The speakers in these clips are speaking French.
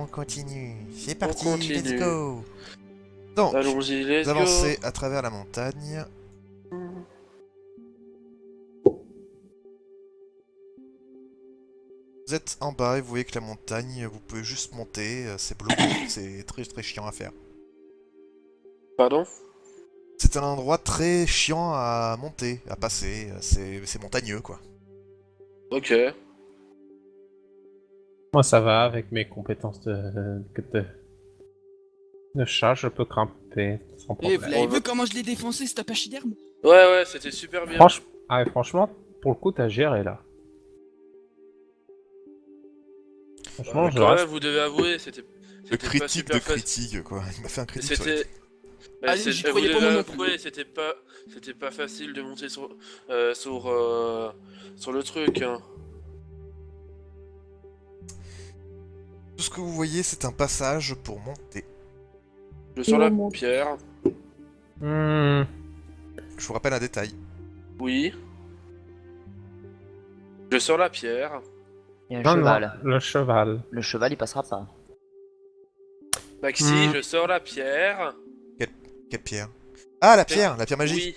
on continue. C'est On parti, continue. let's go. Donc, Allons-y, let's vous go. avancez à travers la montagne. Vous êtes en bas et vous voyez que la montagne, vous pouvez juste monter. C'est bleu, c'est très très chiant à faire. Pardon? C'est un endroit très chiant à monter, à passer. C'est montagneux, quoi. Ok. Moi, ça va avec mes compétences de chat, je peux grimper sans Et vous problème. l'avez vu comment je l'ai défoncé, cette pachyderme? Ouais, c'était super bien. Franchement, pour le coup, t'as géré là. Franchement, je Quand reste. même, vous devez avouer, c'était Le pas critique super de facile. critique, quoi. Il m'a fait un critique sur les... C'était. Allez, j'y Vous croyais pas devez moi non plus. avouer, c'était pas facile de monter sur le truc. Hein. Tout ce que vous voyez, c'est un passage pour monter. Je sur la on monte. pierre. Hmm, Je vous rappelle un détail. Oui. Je sors la pierre. Il y a un non, cheval. non, le cheval. Le cheval, il passera pas. Maxi, Hmm. je sors la pierre. Quelle pierre? Ah, la pierre magique. Oui.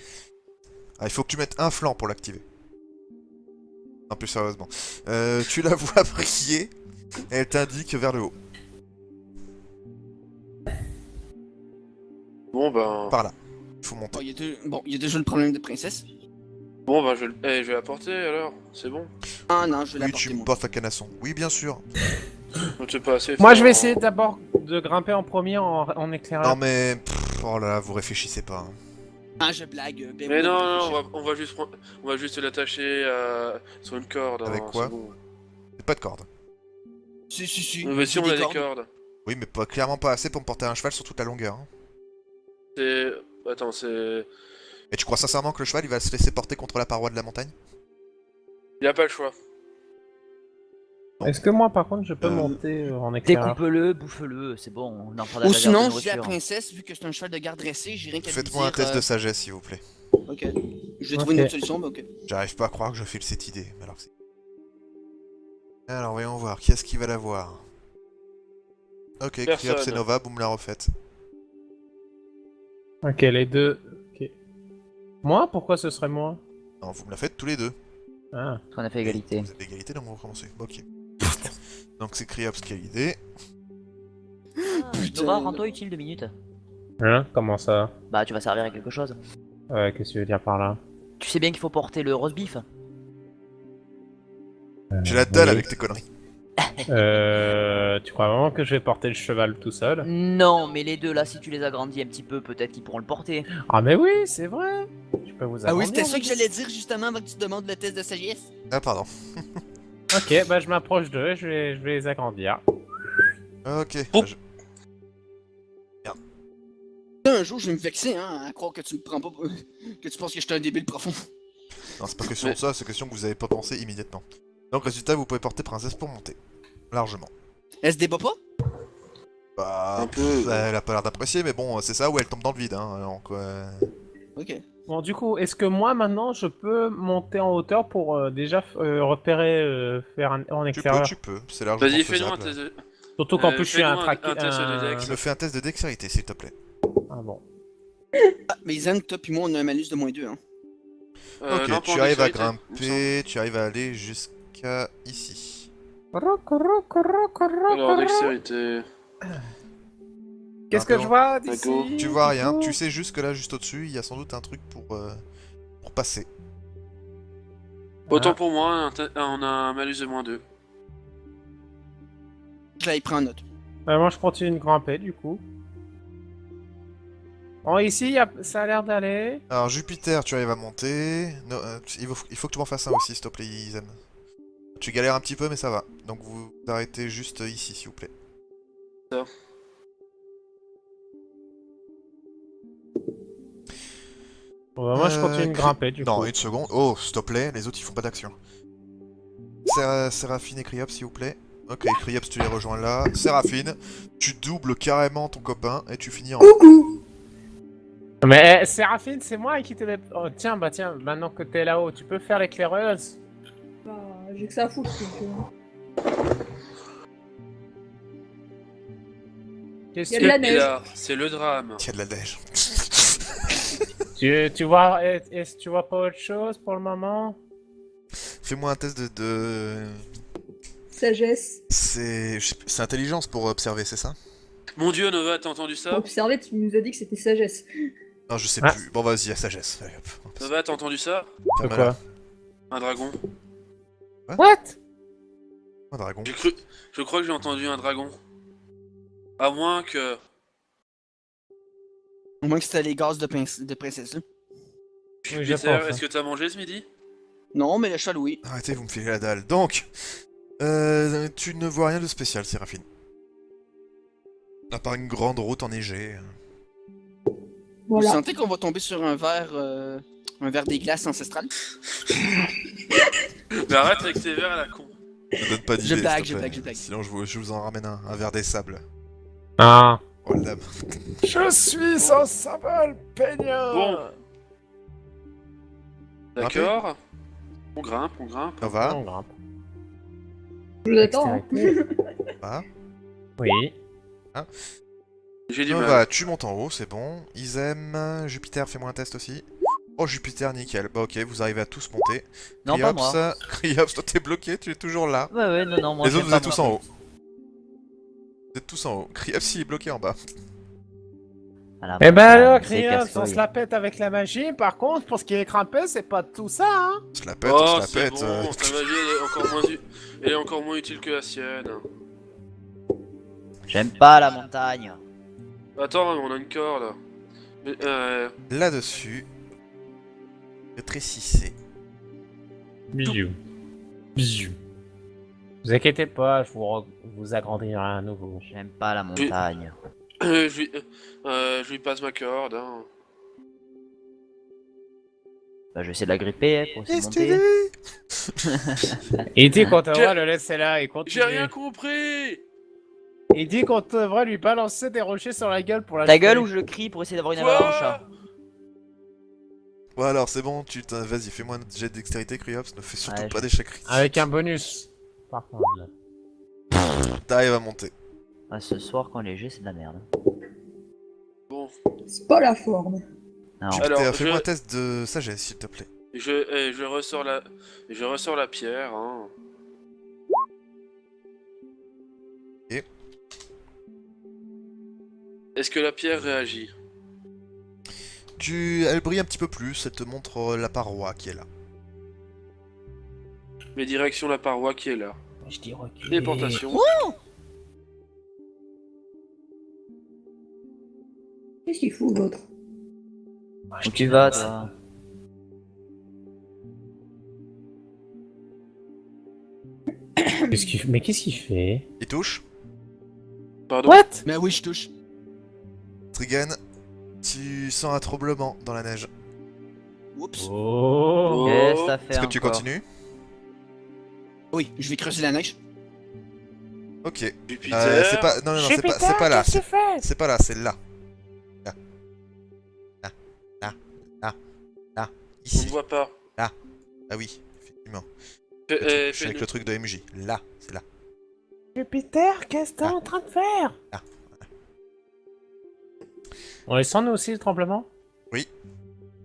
Ah, il faut que tu mettes un flanc pour l'activer. Non, plus sérieusement. Tu la vois briller, et elle t'indique vers le haut. Bon ben. Par là. Il faut monter. Bon, il y a déjà le problème de princesse. Bon ben, je vais apporter alors. C'est bon. Ah non, je vais Oui, l'apporter tu me moi. portes la canasson. Oui, bien sûr. Donc, c'est pas assez Moi, fort, je vais hein. essayer d'abord de grimper en premier en éclaireur. Non, mais... oh là là, vous réfléchissez pas. Hein. Ah, je blague. Ben Mais oui, non, réfléchir. non, on va juste l'attacher sur une corde. Avec hein, quoi c'est bon. C'est pas de corde. Si. Mais si on a des cordes. cordes. Oui, mais pas, clairement pas assez pour me porter un cheval sur toute la longueur. Hein. C'est. Attends, c'est. Et tu crois sincèrement que le cheval, il va se laisser porter contre la paroi de la montagne? Il a pas le choix. Est-ce que moi, par contre, je peux monter en éclaireur? Découpe-le, bouffe-le, c'est bon. On en fera Ou la sinon, de je dis à la nourriture. princesse, vu que c'est un cheval de garde dressé, j'ai rien qu'à lui Faites-moi un dire, test de sagesse, s'il vous plaît. Ok. Je vais trouver une Ok. autre solution, mais ok. J'arrive pas à croire que je file cette idée. Mais alors, alors, voyons voir. Qui est-ce qui va l'avoir? Ok, Personne. Criops et Nova, vous me la refaites. Ok, les deux. Ok. Moi? Pourquoi ce serait moi? Non, vous me la faites tous les deux. Ah. Parce qu'on a fait égalité. Vous avez égalité, donc on va recommencer. Ok. Donc c'est Criops qui a l'idée. Putain. Nova, rends-toi utile 2 minutes. Hein? Comment ça? Bah, tu vas servir à quelque chose. Qu'est-ce que tu veux dire par là? Tu sais bien qu'il faut porter le roast beef. J'ai la dalle oui. avec tes conneries. Tu crois vraiment que je vais porter le cheval tout seul? Non, mais les deux là, si tu les agrandis un petit peu, peut-être qu'ils pourront le porter. Ah mais oui, c'est vrai! Je peux vous Ah oui, agrandir, c'était ça mais- que j'allais dire justement avant que tu demandes le test de sagesse. Ah, pardon. Ok, bah je m'approche d'eux et je vais les agrandir. Ok. Oh. bah, je- Un jour, je vais me vexer, hein, à croire que tu me prends pas. Que tu penses que je suis un débile profond. Non, c'est pas question de ça, c'est question que vous avez pas pensé immédiatement. Donc, résultat, vous pouvez porter Princesse pour monter. Largement. Elle se débat pas? Bah, Un peu. elle a pas l'air d'apprécier, mais bon, c'est ça où elle tombe dans le vide. Hein, donc, Ok. Bon, du coup, est-ce que moi maintenant je peux monter en hauteur pour déjà repérer, faire en éclaireur? tu peux, c'est largement Vas-y, fais-nous un faisable. test de... Surtout qu'en plus je suis un fais-nous traqué. un test de dex. Je me fais un test de dextérité, s'il te plaît. Ah bon. Ah, mais Zen, toi pis moi, on a un malus de -2, hein. Ok, non, pas tu en arrives à dextérité, il me grimper, tu arrives à aller jusqu'à ici. semble. Alors, dextérité... Qu'est-ce que je vois Go. d'ici? Tu vois rien, du coup tu sais juste que là, juste au-dessus, il y a sans doute un truc pour passer. Autant pour moi, on a un malus de -2. Je l'avais pris en note. Moi je continue de grimper du coup. Bon, ici ça a l'air d'aller. Alors, Jupiter, tu arrives à monter. No, il faut que tu m'en fasses un aussi, s'il te plaît, Zen. Tu galères un petit peu, mais ça va. Donc, vous arrêtez juste ici, s'il vous plaît. Ça. Bon, bah, moi je continue de grimper du Non, coup. une seconde. Oh, s'il te plaît, les autres ils font pas d'action. Séraphine et Criops, s'il vous plaît. Ok, Criops, tu les rejoins là. Séraphine, tu doubles carrément ton copain et tu finis en. Mais Séraphine, c'est moi qui te l'ai. Oh, tiens, bah tiens, maintenant que t'es là-haut, tu peux faire l'éclaireuse. Bah, j'ai que ça à foutre, donc, Qu'est-ce Il y a de la que Et neige. là, c'est le drame. Il y a de la neige. tu vois est-ce que tu vois pas autre chose pour le moment? Fais-moi un test de... Sagesse. C'est intelligence pour observer, c'est ça? Mon dieu, Nova, t'as entendu Pour ça? observer, tu nous as dit que c'était sagesse. Non, je sais Ah. plus. Bon, vas-y, à sagesse. Allez, hop. Nova, t'as entendu ça? De Ferme-la. quoi? Un dragon. What? Un dragon. Je crois que j'ai entendu un dragon. À moins que... Au moins que c'était les gaz de princesse. Là. Oui, je Peter, pense, est-ce que t'as mangé ce midi? Non, mais le chat, oui. Arrêtez, vous me filez la dalle. Donc, tu ne vois rien de spécial, Séraphine. À part une grande route enneigée. Vous Voilà. sentez qu'on va tomber sur un verre des glaces ancestrales? Mais arrête avec tes verres à la con. Ne donne pas d'idée, Je blague, s'il te je plaît. blague, je blague. Sinon, je vous en ramène un verre des sables. Ah. Oh la dame. Je suis sans symbole, peignant. Bon. D'accord. On grimpe, on grimpe. Ça va? On grimpe. Je vous attends. hein. Dextérité. Va. Oui. J'ai du Nova, mal. tu montes en haut, c'est bon. Isem, Jupiter, fais-moi un test aussi. Oh, Jupiter, nickel. Bah ok, vous arrivez à tous monter. Non, pas moi. Cryops, toi t'es bloqué, tu es toujours là. Ouais, non, moi Les j'aime autres, vous pas êtes tous en haut. Vous êtes tous en haut. Cryops, il est bloqué en bas. Voilà, Eh ben alors, c'est Criops, on casse-couille. se la pète avec la magie. Par contre, pour ce qui est crampé, c'est pas tout ça, hein. On se la pète, Oh, on se la c'est pète. bon, ta magie elle est encore moins utile que la sienne. J'aime pas la montagne. Attends, on a une corde. Mais, Là-dessus, rétrécissez. Bisous. Bisous. Vous inquiétez pas, vous agrandirai à nouveau. J'aime pas la montagne. je lui passe ma corde. Hein. Bah, je vais essayer de la gripper hein, pour essayer de monter. Il dit qu'on devrait J'ai- le laisser là et J'ai continuer. rien compris. Il dit qu'on devrait lui balancer des rochers sur la gueule pour la Ta gueule ou je crie pour essayer d'avoir une avalanche. Quoi? Ouais, alors c'est bon, vas-y, fais-moi un jet de dextérité, Cryops. Ne fais surtout Ouais, pas d'échec critique. Avec un bonus. Par contre, là. T'arrives à monter. Ah, ce soir, quand léger, c'est de la merde. Bon, C'est pas la forme. Non. Jupiter, Alors, fais-moi un je- test de sagesse, s'il te plaît. je ressors la pierre. Hein. Et Est-ce que la pierre réagit? elle brille un petit peu plus, elle te montre la paroi qui est là. Mais direction la paroi qui est là. Je dis reculer. Déportation. Qu'est-ce qu'il fout l'autre? Où tu vas, toi? Mais qu'est-ce qu'il fait? Il touche. Pardon? What? Mais oui, je touche. Trigan, tu sens un troublement dans la neige. Oups. Oh. Qu'est-ce que ça fait Est-ce que tu encore continues? Oui, je vais creuser la neige. Ok. Jupiter. C'est pas... Non, c'est Jupiter, pas là. qu'est-ce que tu fais? C'est pas là, c'est là. Là. Là. Là. Là. Là. On Ici. ne voit pas. Ah oui, effectivement. Fais- Je suis fais avec une- le truc de MJ. Là, c'est là. Jupiter, qu'est-ce que t'es en train de faire? Ah. On les sent nous aussi le tremblement? Oui.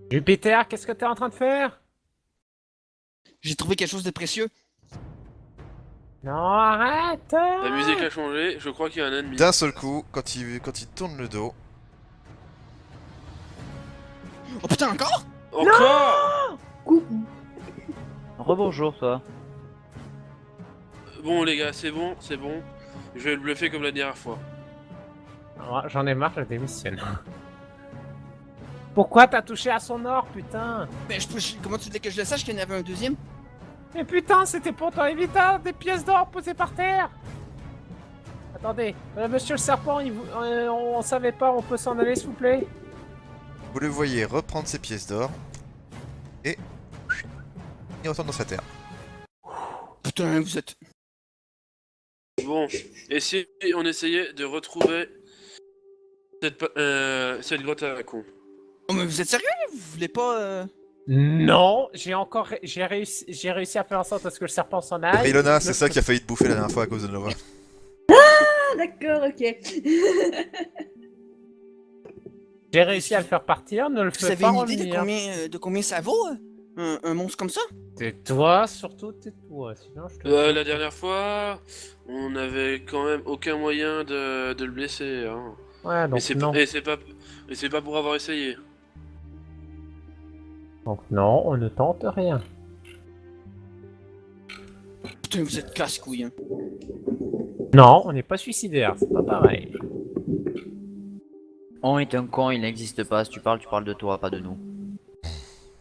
Jupiter, qu'est-ce que t'es en train de faire? J'ai trouvé quelque chose de précieux. Non, arrête! La musique a changé, je crois qu'il y a un ennemi. D'un seul coup, quand il tourne le dos, Oh putain, encore? Encore? Coucou. Rebonjour, toi. Bon les gars, c'est bon, c'est bon. Je vais le bluffer comme la dernière fois. Ah, j'en ai marre, je démissionne. Pourquoi t'as touché à son or, putain? Mais comment tu voulais que je le sache qu'il y en avait un deuxième? Mais putain, c'était pour ton éviter des pièces d'or posées par terre! Attendez, monsieur le serpent, on savait pas, on peut s'en aller s'il vous plaît? vous le voyez reprendre ses pièces d'or et il retourne dans sa terre. Putain, vous êtes... Bon, et si on essayait de retrouver cette grotte à la con? Oh mais vous êtes sérieux? Vous voulez pas... Non, j'ai réussi à faire en sorte à ce que le serpent s'en aille. Ilona, c'est ça qui a failli te bouffer la dernière fois à cause de Nova. d'accord, ok. J'ai réussi à le faire partir, ne le Vous fais avez pas une idée revenir. de combien ça vaut, un monstre comme ça? Tais-toi, surtout tais-toi, sinon je te... La dernière fois, on n'avait quand même aucun moyen de le blesser. Hein. Ouais, donc non. Et c'est pas pour avoir essayé. Donc non, on ne tente rien. Putain, vous êtes casse-couille, hein. Non, on n'est pas suicidaire, c'est pas pareil. On est un con, il n'existe pas. Si tu parles de toi, pas de nous.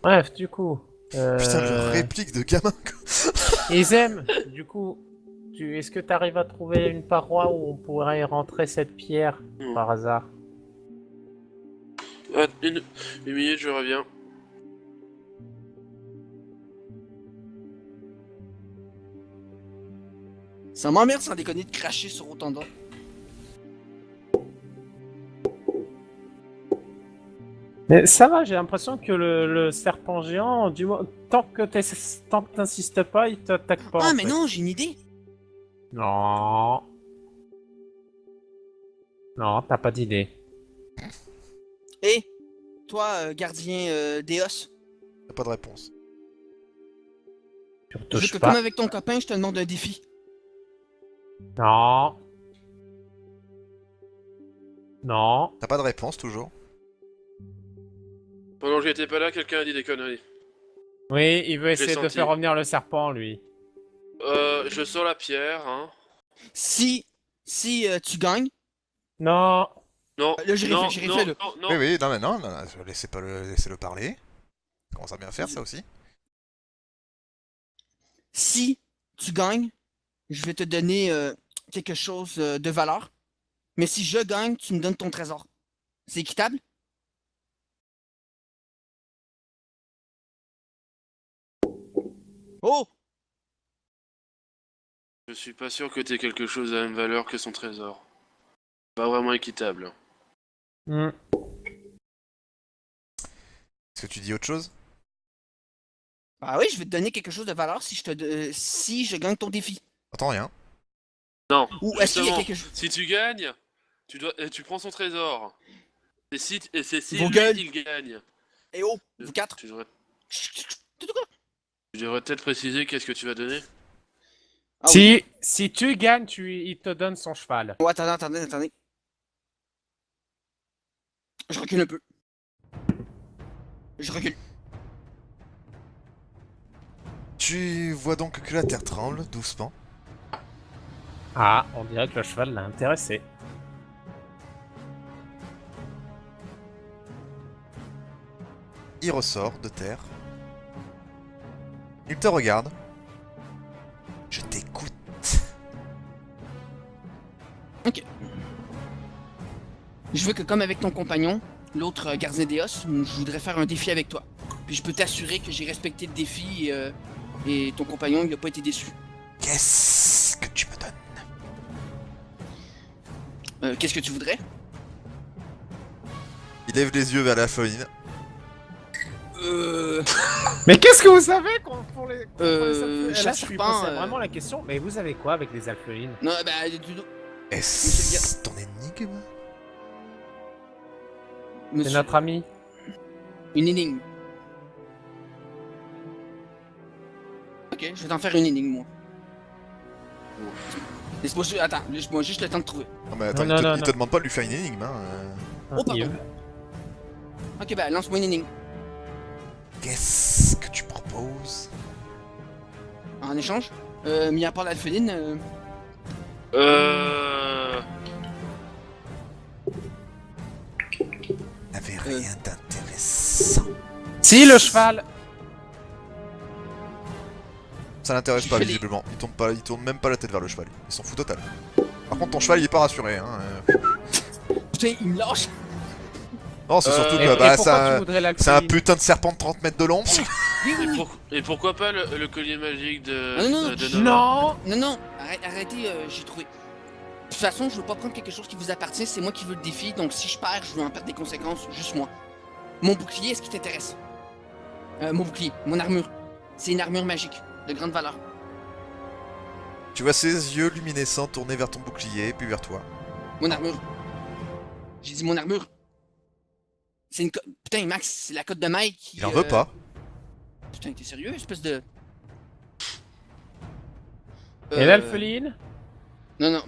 Bref, du coup... Putain, le réplique de gamin, quoi. Isem, du coup, est-ce que tu arrives à trouver une paroi où on pourrait rentrer cette pierre, par hasard? Ah, une minute, je reviens. Ça m'emmerde sans déconner de cracher sur autant d'or. Mais ça va, j'ai l'impression que le serpent géant, tant que t'insistes pas, il t'attaque pas. Ah, en mais fait. non, j'ai une idée. Non. Non, t'as pas d'idée. Hé, toi, gardien d'Eos, Y'a pas de réponse. Tu je veux retouches que pas. comme avec ton copain, je te demande un défi. Non. Non. T'as pas de réponse, toujours. Pendant que j'étais pas là, quelqu'un a dit des conneries. Oui, il veut essayer de senti. faire revenir le serpent, lui. Je sors la pierre, hein. Si tu gagnes, Non, Non. Là, j'ai non, réfléchi, non, réfléchis-le. non, non. Oui, oui, non, mais non, laissez-le parler. Ça commence à bien faire, ça aussi. Si tu gagnes, je vais te donner quelque chose de valeur. Mais si je gagne, tu me donnes ton trésor. C'est équitable? Oh! Je suis pas sûr que t'aies quelque chose à la même valeur que son trésor. Pas vraiment équitable. Hmm. Est-ce que tu dis autre chose? Ah oui, je vais te donner quelque chose de valeur si je gagne ton défi. J'entends rien. Non, Ou est-ce qu'il y a justement, quelque chose... si tu gagnes, tu prends son trésor. Et c'est si Vos lui, gueules. il gagne. Eh oh, vous quatre. Tu devrais peut-être préciser qu'est-ce que tu vas donner. Ah oui. Si tu gagnes, il te donne son cheval. Oh, attendez. Je recule un peu. Je recule. Tu vois donc que la terre tremble, doucement. Ah, on dirait que le cheval l'a intéressé. Il ressort de terre. Il te regarde. Je t'écoute. Je veux que comme avec ton compagnon, l'autre gardien d'Eos, je voudrais faire un défi avec toi. Puis je peux t'assurer que j'ai respecté le défi et ton compagnon il a pas été déçu. Qu'est-ce que tu me donnes? Qu'est-ce que tu voudrais? Il lève les yeux vers la foline. Mais qu'est-ce que vous savez pour les... Là, Là, je lui serpent, posais vraiment la question, mais vous avez quoi avec les alphelines? Non, bah, Est-ce ton énigme? C'est monsieur, notre ami. une énigme. Ok, je vais t'en faire une énigme, moi. Laisse-moi attends, laisse-moi juste le temps de trouver. Non mais attends, Non, il non, te demande pas de lui faire une énigme, hein. Oh, pardon. Yves. Ok, bah, lance-moi une énigme. Qu'est-ce que tu proposes? En échange, mis à part l'alpheline, N'avait rien d'intéressant. Si, le cheval. Ça l'intéresse pas Je fais visiblement. Il tourne même pas la tête vers le cheval. Il s'en fout total. Par contre ton cheval il est pas rassuré, hein. putain, il me lâche. Non, c'est surtout Et que bah, pourquoi tu c'est voudrais un l'alpheline? putain de serpent de 30 mètres de long. Et pourquoi pas le collier magique de, Ah, non, de Nova? Non. Non, arrêtez, j'ai trouvé. De toute façon, je veux pas prendre quelque chose qui vous appartient, c'est moi qui veux le défi, donc si je perds, je veux en perdre des conséquences, juste moi. Mon bouclier, est-ce qui t'intéresse? Mon bouclier, mon armure. C'est une armure magique, de grande valeur. Tu vois ses yeux luminescents tournés vers ton bouclier, puis vers toi. Mon armure. J'ai dit mon armure. C'est une Putain, Max, c'est la cote de Mike qui... Il en veut pas. Putain, t'es sérieux, espèce de... Et l'alpheline? Non, non.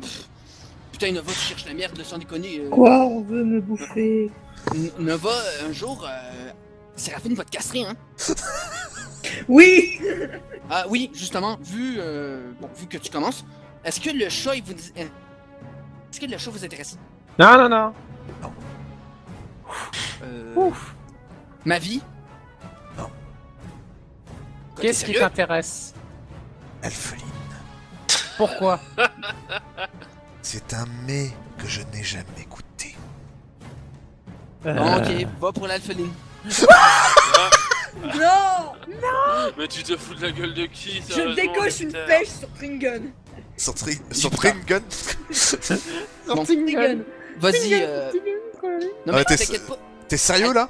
Putain, Nova, tu cherches la merde, sans déconner. Quoi, on veut me bouffer? Nova, un jour, Séraphine va te castrer, hein. Oui! Ah oui, justement, vu que tu commences, est-ce que le chat, est-ce que le chat vous intéresse? Non, non, non. Ouf. Ma vie? Non. Quoi, Qu'est-ce t'es qui sérieux? t'intéresse? Alpheline. Pourquoi? C'est un mets que je n'ai jamais goûté. Bon, ok, va pour l'alpheline. Non! Mais tu te fous de la gueule de qui, Je sérieusement, décoche une Jupiter pêche sur Tringun. Sur Tringun. Bon, Tringun. vas-y, non mais Ouais, t'inquiète pas. T'es sérieux là?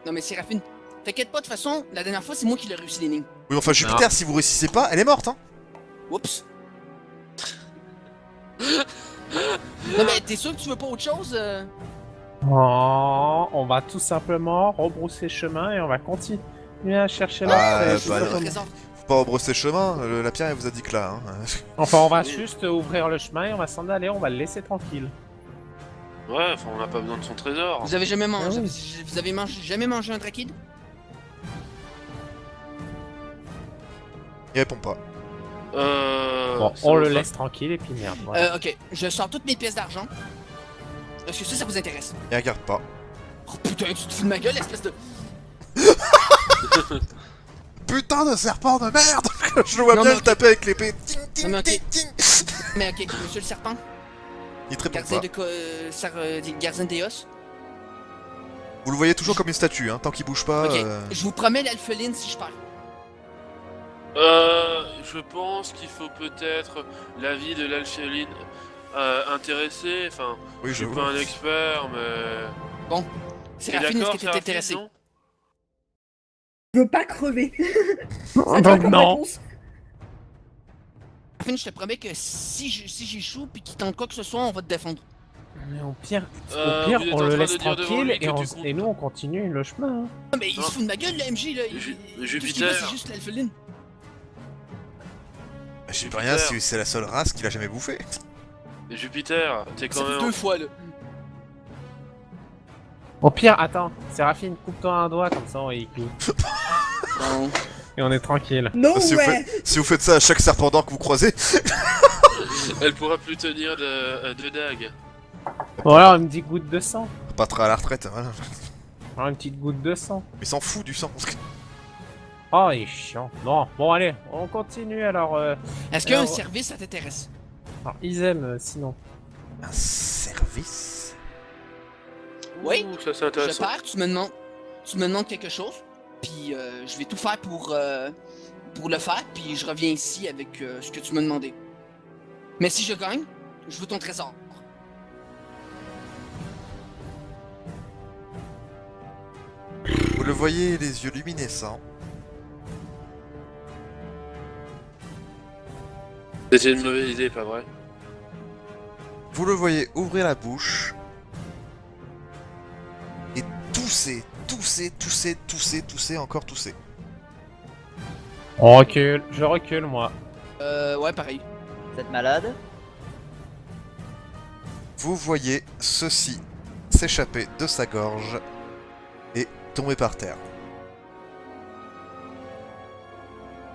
Non mais Séraphine, t'inquiète pas, de toute façon, la dernière fois, c'est moi qui l'ai réussi l'énigme. Oui, enfin Jupiter, si vous réussissez pas, elle est morte, hein. Oups. Non mais t'es sûr que tu veux pas autre chose Oh, on va tout simplement rebrousser chemin et on va continuer à chercher la Ah, pêche. bah, le non. trésor. Faut pas rebrosser chemin, la pierre elle vous a dit que là. Hein. Enfin, on va juste ouvrir le chemin et on va s'en aller, on va le laisser tranquille. Ouais, enfin, on n'a pas besoin de son trésor. Vous avez jamais mangé, Ah oui. vous avez jamais mangé un drakid? Il répond pas. Bon, ça on va le pas. laisse tranquille et puis merde. Voilà. Ok, je sors toutes mes pièces d'argent. Est-ce que ça vous intéresse? Il regarde pas. Oh putain, tu te fous de ma gueule, espèce de... Putain de serpent de merde. Je le vois Non, bien mais le taper avec l'épée. Ting, Non, ting, mais ok. ting, ting. Mais ok, monsieur le serpent, Il te répond gardien pas. de gardien d'Eos. Vous le voyez toujours comme une statue, hein. Tant qu'il bouge pas. Ok, je vous promets l'alpheline si je perds. Je pense qu'il faut peut-être l'avis de l'alpheline intéressé. Enfin, Oui, je suis je pas un expert, mais. T'es Séraphine, est-ce d'accord, que t'es Séraphine, intéressé? non Je veux pas crever. Ça Donc tient comme non. réponse. Séraphine, je te promets que si j'échoue puis qu'il tente quoi que ce soit, on va te défendre. Mais au pire, vous êtes on en le train laisse de dire devant tranquille lui que et, tu comptes et nous on continue le chemin. Hein. Ah, mais il Non. se fout de ma gueule, le MJ, là. Mais Ju- mais Tout ce qu'il Jupiter. veut, c'est juste l'alpheline. Je sais pas rien si c'est la seule race qu'il a jamais bouffé. Mais Jupiter, t'es Ça quand fait même. 2 fois, là. Au pire, attends, Séraphine, coupe-toi un doigt comme ça on y cloue. Bon. Et on est tranquille. No Si vous, way! si vous faites ça à chaque serpent d'or que vous croisez. Elle pourra plus tenir de dague. Bon alors une petite goutte de sang. Pas très à la retraite, voilà. Alors une petite goutte de sang. Mais il s'en fout du sang. Oh il est chiant. Non, bon allez, on continue alors. Est-ce qu'un Alors- service, ça t'intéresse? Alors ils aiment sinon. Un service. Oui. Ouh, ça c'est Je intéressant. pars, tu me demandes quelque chose, puis je vais tout faire pour le faire, puis je reviens ici avec ce que tu m'as demandé. Mais si je gagne, je veux ton trésor. Vous le voyez, les yeux luminescents. C'était une mauvaise idée, pas vrai? Vous le voyez ouvrir la bouche. Et tousser, tousser, tousser, tousser, tousser, encore tousser. On recule, je recule moi. Ouais, pareil. Vous êtes malade? Vous voyez ceci s'échapper de sa gorge et tomber par terre.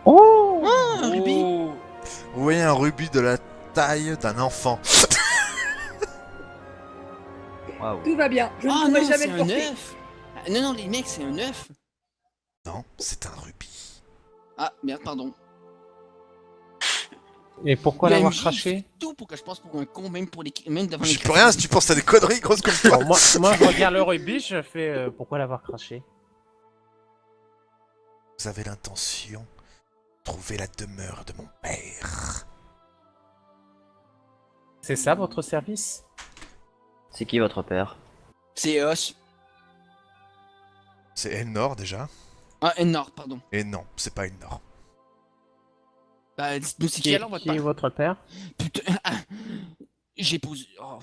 Oh Un rubis. Oh. Vous voyez un rubis de la taille d'un enfant. Waouh. Tout va bien. Je ne Ah pourrai non, jamais c'est le un porter. œuf. Ah, non, non, les mecs, c'est un œuf. Non, c'est un rubis. Ah, merde, pardon. Et pourquoi Le l'avoir MJ, il craché fait tout pour que je passe pour un con, même pour les même devant les J'y peux rien si tu penses à des conneries grosses comme toi. Bon, moi je regarde le rubis, je fais pourquoi l'avoir craché? Vous avez l'intention de trouver la demeure de mon père. C'est ça votre service? C'est qui votre père? C'est os. C'est Elnor déjà. Ah, Nord, pardon. Et non, c'est pas Elnor. Bah, dites-nous c'est qui alors votre Qui est père? votre père? Putain, j'ai posé. Oh.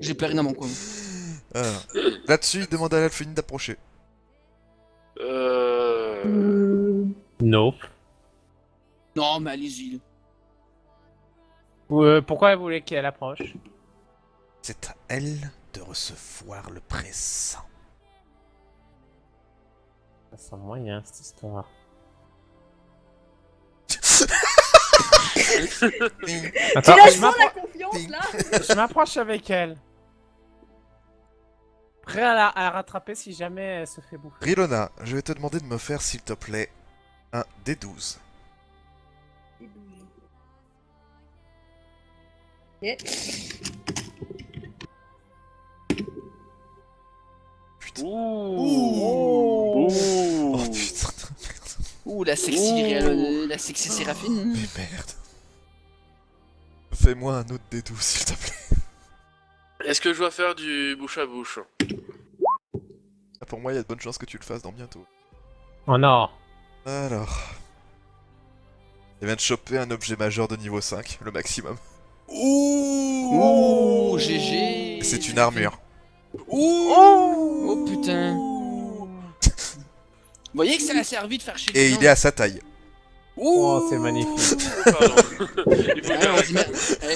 J'ai pleuré dans mon coin. Alors, là-dessus, il demande à l'Alphénine d'approcher. Non. Non, mais allez-y. Pourquoi vous voulez qu'elle approche? C'est à elle de recevoir le présent. Ça sent moyen cette histoire. Attends, Tu la je sens m'appro- la confiance là? je m'approche avec elle. Prêt à la rattraper si jamais elle se fait bouffer. Rilona, je vais te demander de me faire, s'il te plaît, un D12. Ok. Putain. Ouh. Oh putain de merde. Ouh, la sexy, la sexy Séraphine. Mais merde. Fais-moi un autre D12, s'il te plaît. Est-ce que je dois faire du bouche à bouche? Ah, pour moi, il y a de bonnes chances que tu le fasses dans bientôt. Oh non. Alors... Il vient de choper un objet majeur de niveau 5, le maximum. Ouh, GG. Et c'est une armure. Oh putain. Vous voyez que ça a servi de faire chier Et les il gens. est à sa taille. Oh, c'est magnifique. Pardon. Il faut Ouais, bien on, dit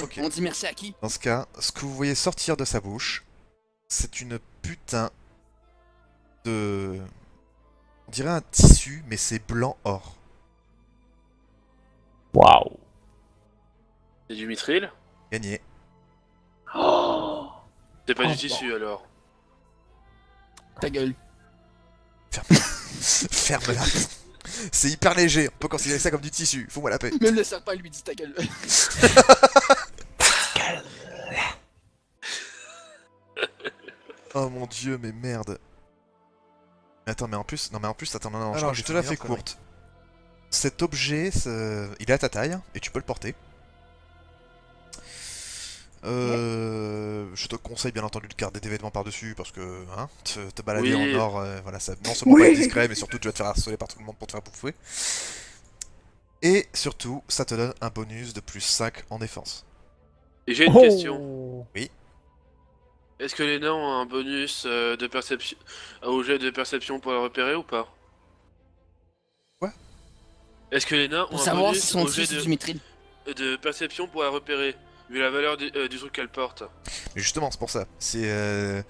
Ok. on dit merci à qui? Dans ce cas, ce que vous voyez sortir de sa bouche, c'est une putain de... On dirait un tissu, mais c'est blanc or. Waouh. C'est du mithril? Gagné. C'est pas Oh, du tissu alors. Ta gueule. Ferme-la. C'est hyper léger, on peut considérer ça comme du tissu. Fous-moi la paix. Même le serpent lui dit ta gueule. Oh mon dieu, mais merde. Attends, mais en plus... Non, mais en plus, attends, non, alors, je te la fais courte. Cet objet, il est à ta taille, et tu peux le porter. Je te conseille bien entendu de garder des vêtements par-dessus, parce que, hein, te balader Oui. en or, voilà, ça non seulement Oui. pas être discret, mais surtout tu vas te faire harceler par tout le monde pour te faire bouffer. Et surtout, ça te donne un bonus de plus 5 en défense. Et j'ai une Oh. question. Est-ce que les nains ont un bonus de perception au jet de perception pour la repérer ou pas? Quoi? Est-ce que les nains ont Pour un savoir bonus si son au jet dessus c'est du mithril. de perception pour la repérer, vu la valeur du truc qu'elle porte? Mais justement, c'est pour ça. Si elle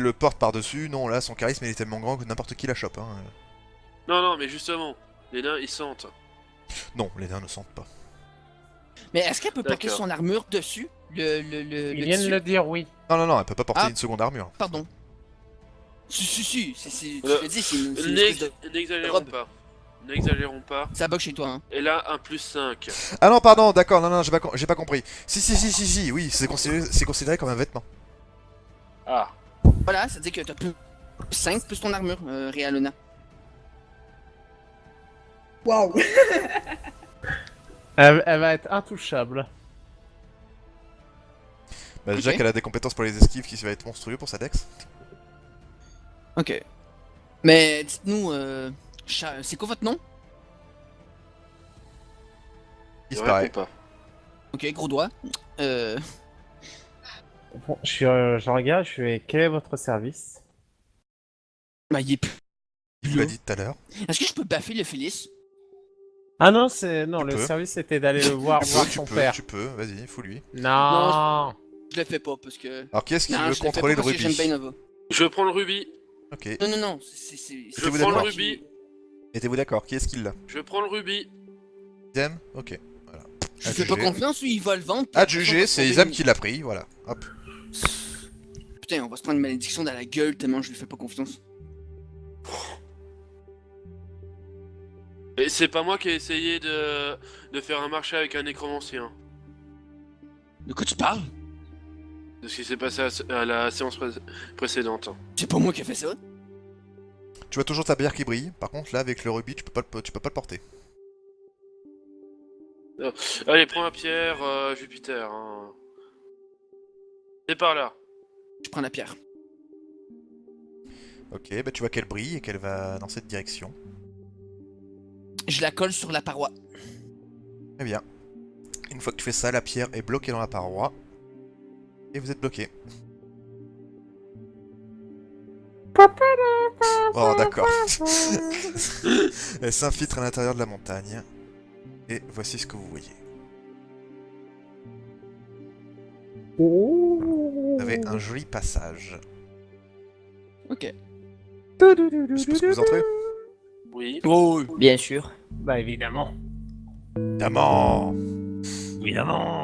le porte par-dessus, non, là, son charisme il est tellement grand que n'importe qui la chope. Hein. Non, non, mais justement, les nains ils sentent. Non, les nains ne sentent pas. Mais est-ce qu'elle peut porter D'accord. son armure dessus? Il Le vient de tissu? le dire, oui. Non, non, non, elle peut pas porter Ah. une seconde armure. Pardon. Si, tu Euh, le dis, c'est une espèce de... N'exagérons robe. pas. N'exagérons pas. Ça bug chez toi, hein. Et là, un plus 5. Ah non, pardon, d'accord, non, non, j'ai pas compris. Si, oui, c'est considéré comme un vêtement. Ah. Voilà, ça dit que t'as plus 5 plus ton armure, Réalona. Waouh! Elle va être intouchable. Bah, déjà Ok. qu'elle a des compétences pour les esquives qui va être monstrueux pour sa dex. Ok. Mais dites-nous, c'est quoi votre nom? Il Disparaît. répond pas. Ok, gros doigt. Bon, je regarde, je fais quel est votre service? Bah, il est plus Il l'a dit tout à l'heure. Est-ce que je peux baffer le Phyllis? Ah non, Tu le peux. service c'était d'aller le voir son père. Tu peux, vas-y, fous-lui. Non. Je le fais pas parce que... Alors, qui est-ce qui Non, veut je le fais contrôler pas le parce que j'aime rubis bien Nova. Je prends le rubis. Ok. Non, c'est... Je vous prends le d'accord rubis. Mettez-vous d'accord, qui est-ce qui l'a Je prends le rubis. Isam. Ok, voilà. Je fais pas confiance ou il va le vendre? puis À après, on juger, va c'est tomber Isam une- qui l'a pris, voilà. Hop. Putain, on va se prendre une malédiction dans la gueule tellement je lui fais pas confiance. Et c'est pas moi qui ai essayé de faire un marché avec un nécromancien. De quoi tu parles? De ce qui s'est passé à la séance précédente. C'est pas moi qui ai fait ça. Tu vois toujours ta bière qui brille, par contre là avec le rubis tu peux pas le porter. Allez, prends la pierre, Jupiter. Hein. C'est par là. Je prends la pierre. Ok, bah tu vois qu'elle brille et qu'elle va dans cette direction. Je la colle sur la paroi. Très bien. Une fois que tu fais ça, la pierre est bloquée dans la paroi. Et vous êtes bloqué. Oh, d'accord. Elle s'infiltre à l'intérieur de la montagne. Et voici ce que vous voyez. Vous avez un joli passage. Ok. Je suppose que vous entrez. Oui. Oh, oui. Bien sûr. Bah évidemment. Évidemment. Évidemment.